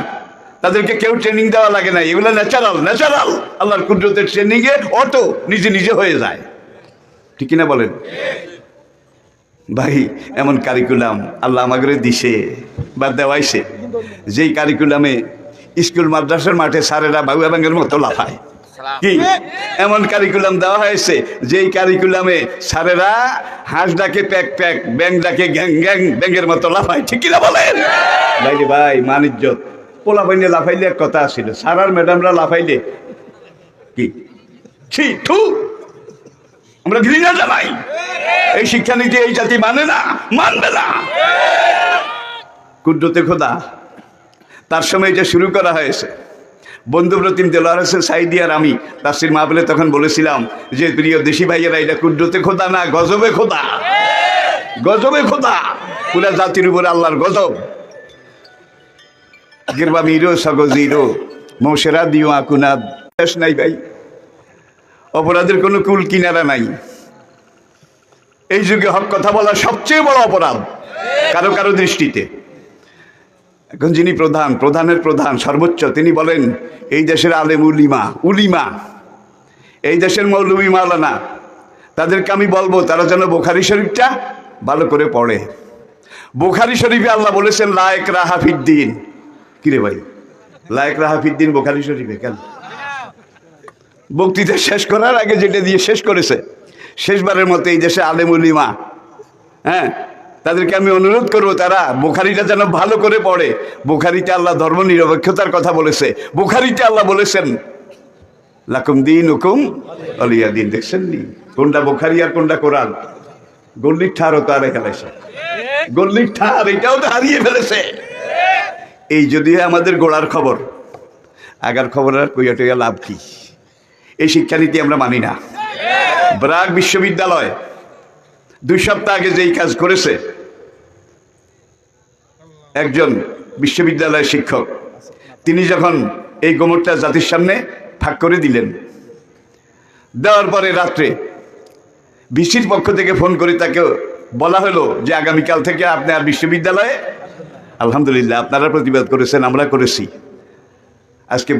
তাদেরকে কেউ ট্রেনিং দেওয়া লাগে না। এগুলো ন্যাচারাল আল্লাহর কুদরতের ট্রেনিংয়ে অটো নিজে নিজে হয়ে যায়। ঠিক কিনা বলেন? ভাই এমন কারিকুলাম আল্লাহ আমাকে দিছে বা দেওয়াইছে, যেই কারিকুলামে স্কুল মাদ্রাসার মাঠে স্যারেরা বাবুয়া ব্যাঙের মতো লাফায়। কি এমন কারিকুলাম দেওয়া হয়েছে যেই কারিকুলামে স্যারেরা হাঁস ডাকে প্যাক প্যাক, ব্যাং ডাকে গ্যাং গ্যাং, ব্যাঙের মতো লাফায়। ঠিক কিনা বলেন? ভাই রে ভাই, মান ইজ্জত। পোলা বাইনে লাফাইলে এক কথা ছিল, স্যার আর ম্যাডামরা লাফাইলে কি ছি থু, আমরা ঘৃণা জানাই। এই শিক্ষানীতি এই জাতি মানে না, মানবে না। কুদরতে খোদা তার সময় এটা শুরু করা হয়েছে। বন্ধু প্রতিম দেলোয়ার হোসেন সাইদি আর আমি তাফসীর মাহফিলে তখন বলেছিলাম যে প্রিয় দেশি ভাইয়েরা, এটা কুদরতে খোদা না, গজবে খোদা। গজবে খোদা, পুরা জাতির উপরে আল্লাহর গজব। গিরবা মিরো সগজিরো মৌসেরা দিও আকুনাদ। শেষ নাই ভাই, অপরাধের কোনো কুল কিনারা নাই। এই যুগে হক কথা বলা সবচেয়ে বড় অপরাধ কারো কারো দৃষ্টিতে। এখন যিনি প্রধানের প্রধান সর্বোচ্চ, তিনি বলেন এই দেশের আলেম উলিমা, এই দেশের মৌলবী মাওলানা, তাদেরকে আমি বলবো তারা যেন বুখারী শরীফটা ভালো করে পড়ে। বুখারী শরীফে আল্লাহ বলেছেন লা ইকরাহা ফিদ্দিন। কিরে ভাই, লা ইকরাহা ফিদ্দিন বুখারী শরীফে কেন? বক্তৃতা শেষ করার আগে যেটা দিয়ে শেষ করেছে, শেষবারের মতো এই দেশে আলেম উলিমা, হ্যাঁ, তাদেরকে আমি অনুরোধ করবো তারা বুখারীটা যেন ভালো করে পড়ে। বুখারীতে আল্লাহ ধর্ম নিরপেক্ষতার কথা বলেছে। বুখারীতে আল্লাহ বলেছেন লাকুম দীনুকুম ওয়ালিয়া দীন। দেখছেন নি কোনটা বুখারী আর কোনটা কোরআন? গল্লির ঠারও তো আরে খেলাইছে, গল্লির ঠার এটাও তো হারিয়ে ফেলেছে। এই যদি আমাদের গোড়ার খবর, আগার খবর আর কইয়া টইয়া লাভ কি? এই শিক্ষানীতি আমরা মানি না। ব্রাক বিশ্ববিদ্যালয় 2 সপ্তাহ আগে যেই কাজ করেছে, একজন বিশ্ববিদ্যালয়ের শিক্ষক, তিনি যখন এই গোমরটা জাতির সামনে ফাঁক করে দিলেন, দেওয়ার পরে রাত্রে ভিসির পক্ষ থেকে ফোন করে তাকে বলা হলো যে আগামীকাল থেকে আপনি আর বিশ্ববিদ্যালয়ে, আলহামদুলিল্লাহ আপনারা প্রতিবাদ করেছেন, আমরা করেছি। আজকে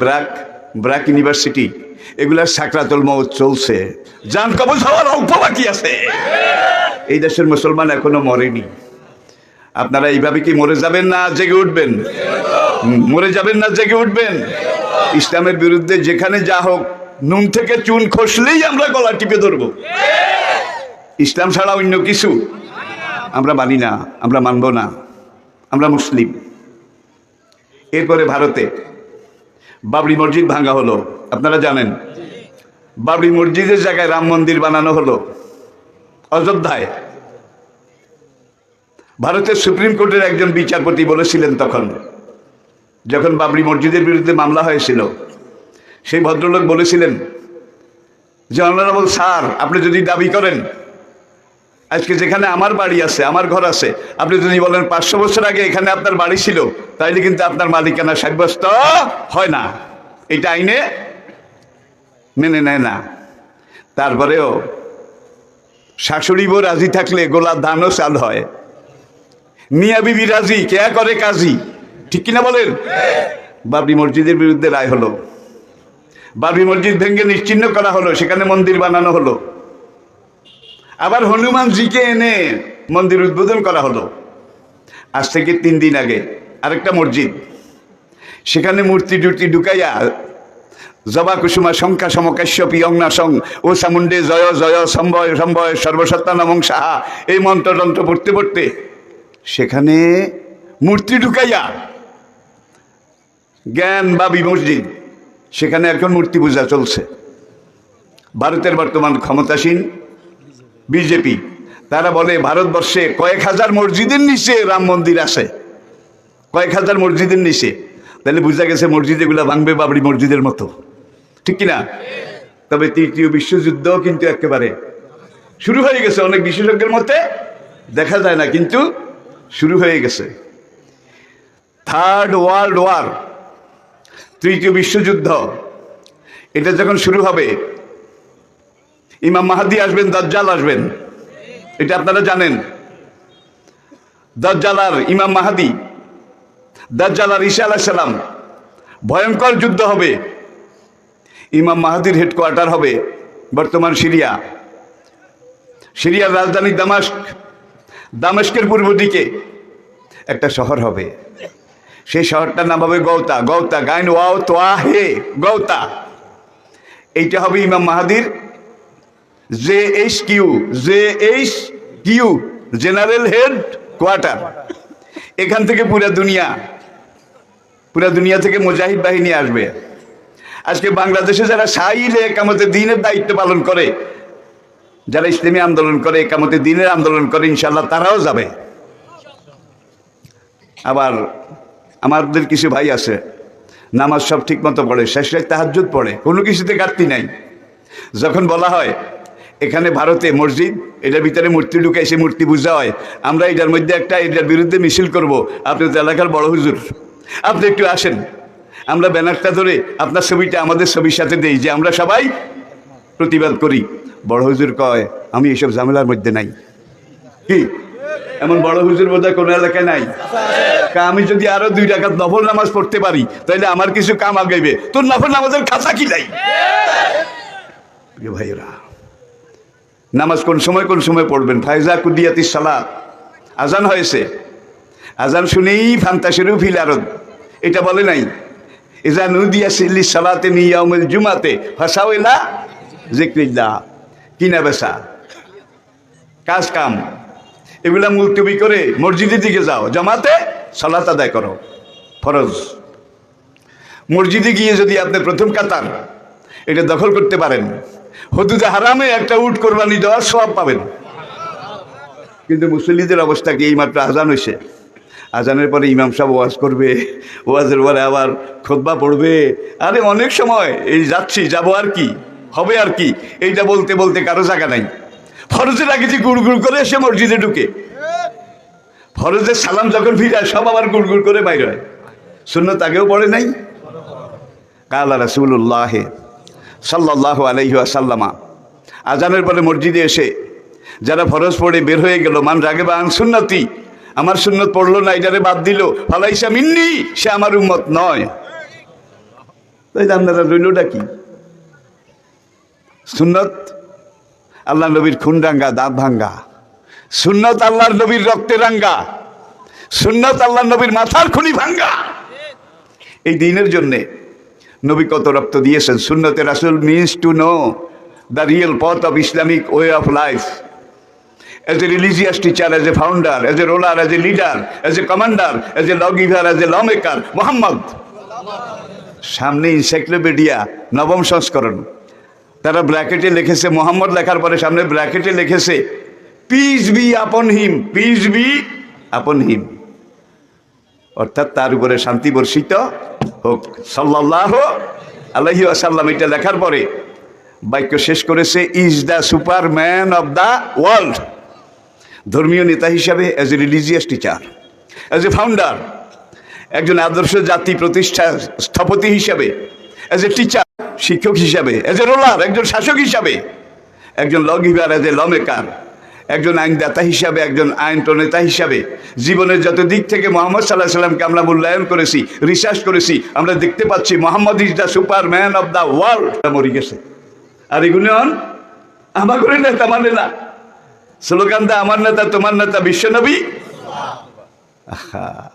ব্রাক ইউনিভার্সিটি এগুলার সাকরাতুল মউত চলছে, জান কবজ হওয়ার অল্প বাকি আছে। এই দেশের মুসলমান এখনো মরেনি। আপনারা এইভাবে কি মরে যাবেন না জেগে উঠবেন? মরে যাবেন না জেগে উঠবেন? ইসলামের বিরুদ্ধে যেখানে যা হোক, নুন থেকে চুন খসলেই আমরা গলা টিপে ধরবো। ইসলাম ছাড়া অন্য কিছু আমরা মানি না, আমরা মানব না। আমরা মুসলিম। এরপরে ভারতে বাবরি মসজিদ ভাঙা হলো, আপনারা জানেন। বাবরি মসজিদের জায়গায় রাম মন্দির বানানো হলো অযোধ্যায়। ভারতের সুপ্রিম কোর্টের একজন বিচারপতি বলেছিলেন তখন, যখন বাবরি মসজিদের বিরুদ্ধে মামলা হয়েছিল, সেই ভদ্রলোক বলেছিলেন যে অনারেবল স্যার, আপনি যদি দাবি করেন আজকে যেখানে আমার বাড়ি আছে, আমার ঘর আছে, আপনি যদি বলেন 500 বছর আগে এখানে আপনার বাড়ি ছিল, তাইলে কিন্তু আপনার মালিকানা সাব্যস্ত হয় না, এটা আইনে মেনে নেয় না। তারপরেও শাশুড়ি বউ রাজি থাকলে গোলার ধানও চাল হয়। মিয়া বিবি রাজি, কেয়া করে কাজী, ঠিক কিনা বলেন? বাবরি মসজিদের বিরুদ্ধে রায় হলো, বাবরি মসজিদ ভেঙে নিশ্চিহ্ন করা হলো, সেখানে মন্দির বানানো হলো। আবার হনুমানজিকে এনে মন্দির উদ্বোধন করা হলো। আজ থেকে 3 দিন আগে আরেকটা মসজিদ, সেখানে মূর্তি টুর্তি ঢুকাইয়া জবা কুসুমা শঙ্কা সমকাশ্যপি অগ্নাসং ও চামুণ্ডে জয় জয় সম্ভয় সম্ভয় সর্বসত্তা নমং সাহা, এই মন্ত্রতন্ত্র পড়তে পড়তে সেখানে মূর্তি ঢুকাইয়া জ্ঞান বাবি মসজিদ, সেখানে এখন মূর্তি পূজা চলছে। ভারতের বর্তমান ক্ষমতাসীন বিজেপি, তারা বলে ভারতবর্ষে কয়েক হাজার মসজিদের নিচে রাম মন্দির আছে, কয়েক হাজার মসজিদের নিচে। তাহলে বোঝা গেছে মসজিদ এগুলা ভাঙবে বাবরি মসজিদের মতো, ঠিক কিনা? তবে ৩য় বিশ্বযুদ্ধ কিন্তু একেবারে শুরু হয়ে গেছে। অনেক বিশেষজ্ঞের মতে দেখা যায় না, কিন্তু শুরু হয়ে গেছে। 3rd ওয়ার্ল্ড ওয়ার, 3য় বিশ্বযুদ্ধ, এটা যখন শুরু হবে, ইমাম মাহাদি আসবেন, দাজ্জাল আসবেন, এটা আপনারা জানেন। দাজ্জাল আর ইমাম মাহাদি, দাজ্জাল আর ঈসা আলাইহিস সালাম, ভয়ঙ্কর যুদ্ধ হবে। ইমাম মাহাদির হেডকোয়ার্টার হবে বর্তমান সিরিয়া, সিরিয়ার রাজধানী দামাস্ক, দামেস্কের পূর্ব দিকে একটা শহর হবে, সেই শহরটার নাম হবে গৌতা। গৌতা, গাইন ওয়াও তোয়া হে, গৌতা। এইটা হবে ইমাম মাহাদির JHQ জেনারেল হেড কোয়ার্টার। এখান থেকে পুরা দুনিয়া থেকে মুজাহিদ বাহিনী আসবে। আজকে বাংলাদেশে যারা সাইলে একামতে দিনের দায়িত্ব পালন করে, যারা ইসলামী আন্দোলন করে, একামতে দিনের আন্দোলন করে, ইনশাল্লাহ তারাও যাবে। আবার আমাদের কিছু ভাই আছে, নামাজ সব ঠিক মতো পড়ে, শেষ রাত তাহাজ্জুদ পড়ে, কোনো কিছুতে ঘাটতি নাই। যখন বলা হয় এখানে ভারতে মসজিদ, এটার ভিতরে মূর্তি ঢুকাইছে, মূর্তি পূজা হয়, আমরা এটার মধ্যে এটার বিরুদ্ধে মিছিল করব, আপনি তো এলাকার বড় হুজুর, আপনি একটু আসেন, আমরা ব্যানারটা ধরে আপনার ছবিটা আমাদের ছবির সাথে দেই, যে আমরা সবাই প্রতিবাদ করি। বড় হুজুর কয়, আমি এইসব ঝামেলার মধ্যে নাই। কি এমন বড় হুজুর বোধহয় কোনো এলাকায় নাই? আমি যদি আরো 2 রাকাত নফল নামাজ পড়তে পারি, তাহলে আমার কিছু কাম আগাইবে। তোর নফল নামাজের খাতা কি নাই? ভাইরা, নামাজ কোন সময় পড়বেন? ফায়জা কুদিয়াতিস সালাত, আজান হয়েছে, আজান শুনেই ফান্তাশিরু ফিল আরদ, এটা বলে নাই? ইজা নুদিয়া লিস সালাতি মিন ইয়াউমিল জুমাতে ফাসাউ ইলা যিকরিল্লাহ। কিনা বেচা, কাজ কাম, এগুলা মুলতবি করে মসজিদের দিকে যাও, জামাতে সালাত আদায় করো, ফরজ। মসজিদে গিয়ে যদি আপনি প্রথম কাতার এটা দখল করতে পারেন, হুদুদে হারামে একটা উট কোরবানি দেওয়ার সওয়াব পাবেন। কিন্তু মুসল্লিদের অবস্থা কি? এইমাত্র আজান হয়েছে, আজানের পরে ইমাম সাহেব ওয়াজ করবে, ওয়াজের পরে আবার খুতবা পড়বে। আরে অনেক সময় এই যাচ্ছি, যাবো আর কি হবে আর কি, এইটা বলতে বলতে কারো জায়গা নাই। ফরজের আগে যে গুড় করে এসে মসজিদে ঢুকে, ফরজের সালাম যখন ফিরায় সব আবার গুড় করে বাইর হয়। সুন্নত আগেও পড়ে নাই? কালা রাসূলুল্লাহ সাল্লাল্লাহু আলাইহি ওয়াসাল্লামা, আজানের পরে মসজিদে এসে যারা ফরজ পড়ে বের হয়ে গেল, মান রাগিবা আন সুন্নতি, আমার সুন্নত পড়লো না, এটারে বাদ দিল, ফালাইসা মিন্নি, সে আমার উম্মত নয়। তাই আপনারা রইলটা কি? সুন্নত আল্লাহ নবীর খুন রাঙ্গা, দাঁত ভাঙ্গা। সুন্নত আল্লাহর নবীর রক্তে রাঙ্গা। সুন্নত আল্লাহ নবীর মাথার খুনি ভাঙ্গা। এই দিনের জন্যে নবী কত রক্ত দিয়েছেন। সুন্নতে রাসূল means to know the real পথ of Islamic way of life. as a religious teacher, as a founder, as a ruler, as a leader, as a commander, as a lawgiver, as a lawmaker, Muhammad. সামনে encyclopedia নবম সংস্করণ, তারা ব্র্যাকেটে লিখেছে, মোহাম্মদ লেখার পরে সামনে ব্র্যাকেটে লিখেছে পিস বি আপন হিম, পিস বি আপন হিম, অর্থাৎ তার উপরে শান্তি বর্ষিত হোক, সাল্লাল্লাহু আলাইহি ওয়াসাল্লাম। এটা লেখার পরে বাক্য শেষ করেছে, is the Superman of the world. ধর্মীয় নেতা হিসাবে, as a religious teacher, as a founder, একজন আদর্শ জাতি প্রতিষ্ঠা স্থপতি হিসাবে, অ্যাজ এ টিচার, শিক্ষক হিসাবে, অ্যাজ এ রুলার, একজন শাসক হিসাবে, একজন law giver, as a law maker, একজন আইনদাতা হিসাবে, একজন আইন প্রণেতা হিসাবে জীবনের যত দিক থেকে মোহাম্মদ সাল্লাল্লাহু আলাইহি সাল্লামকে আমরা মূল্যায়ন করেছি, রিসার্চ করেছি, আমরা দেখতে পাচ্ছি Mohammad is the Superman of the world. মরে গেছে। আর এগুলো আমার করে নেতা মানে না, স্লোগান দা আমার নেতা তোমার নেতা বিশ্বনবী,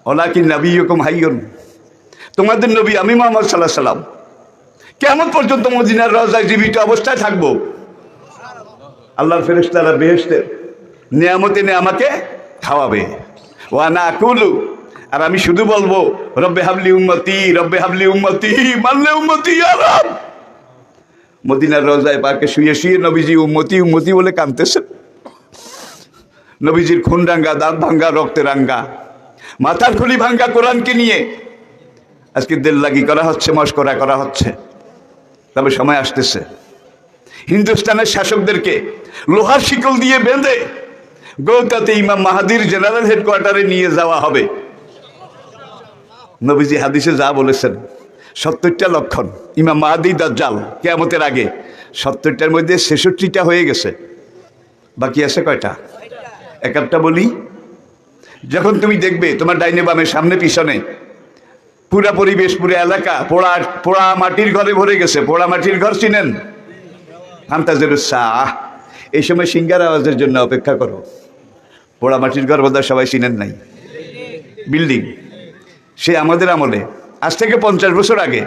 ওলাকিন নাবিয়ুকুম হাইয়ুন, তোমাদের নবী আমি মুহাম্মদ সাল্লাল্লাহু আলাইহি সাল্লাম কিয়ামত পর্যন্ত মদিনার রওজায় জীবিত অবস্থায় থাকবো। আল্লাহর ফেরেশতারা বেহেশতের নিয়ামতে নিয়ে আমাকে খাওয়াবে, ওয়ানা আকুলু, আর আমি শুধু বলবো রব্বে হাবলি উম্মতি, রব্বে হাবলি উম্মতি, মানলে উম্মতি ইয়া রব। মদিনার রওজায় পাকে শুয়ে শুয়ে নবীজি উম্মতি উম্মতি বলে কাঁদতেছেন। নবীজির খুন রাঙ্গা, দাঁত ভাঙ্গা, রক্তে রাঙ্গা, মাথার খুলি ভাঙ্গা কোরআনকে নিয়ে আজকে দেল্লাগি করা হচ্ছে, মস্করা করা হচ্ছে। তবে সময় আসতেছে হিন্দুস্তানের শাসকদেরকে লোহার শিকল দিয়ে বেঁধে গৌতাতে ইমাম মাহাদির জেনারেল হেডকোয়ার্টারে নিয়ে যাওয়া হবে। নবীজি হাদিসে যা বলেছেন 70টা লক্ষণ ইমাম মাহাদি দাজ্জাল কিয়ামতের আগে, 70টার মধ্যে 66টা হয়ে গেছে, বাকি আছে কয়টা? একটা বলি। যখন তুমি দেখবে তোমার ডাইনে বামে সামনে পিছনে পুরা পরিবেশ, পুরো এলাকা পোড়া পোড়া মাটির ঘরে ভরে গেছে। পোড়া মাটির ঘর চিনেন? এই সময় সিঙ্গার আওয়াজের জন্য অপেক্ষা করো। পোড়া মাটির ঘর বোধহয় সবাই চিনেন নাই। বিল্ডিং সে আমাদের আমলে, আজ থেকে 50 বছর আগে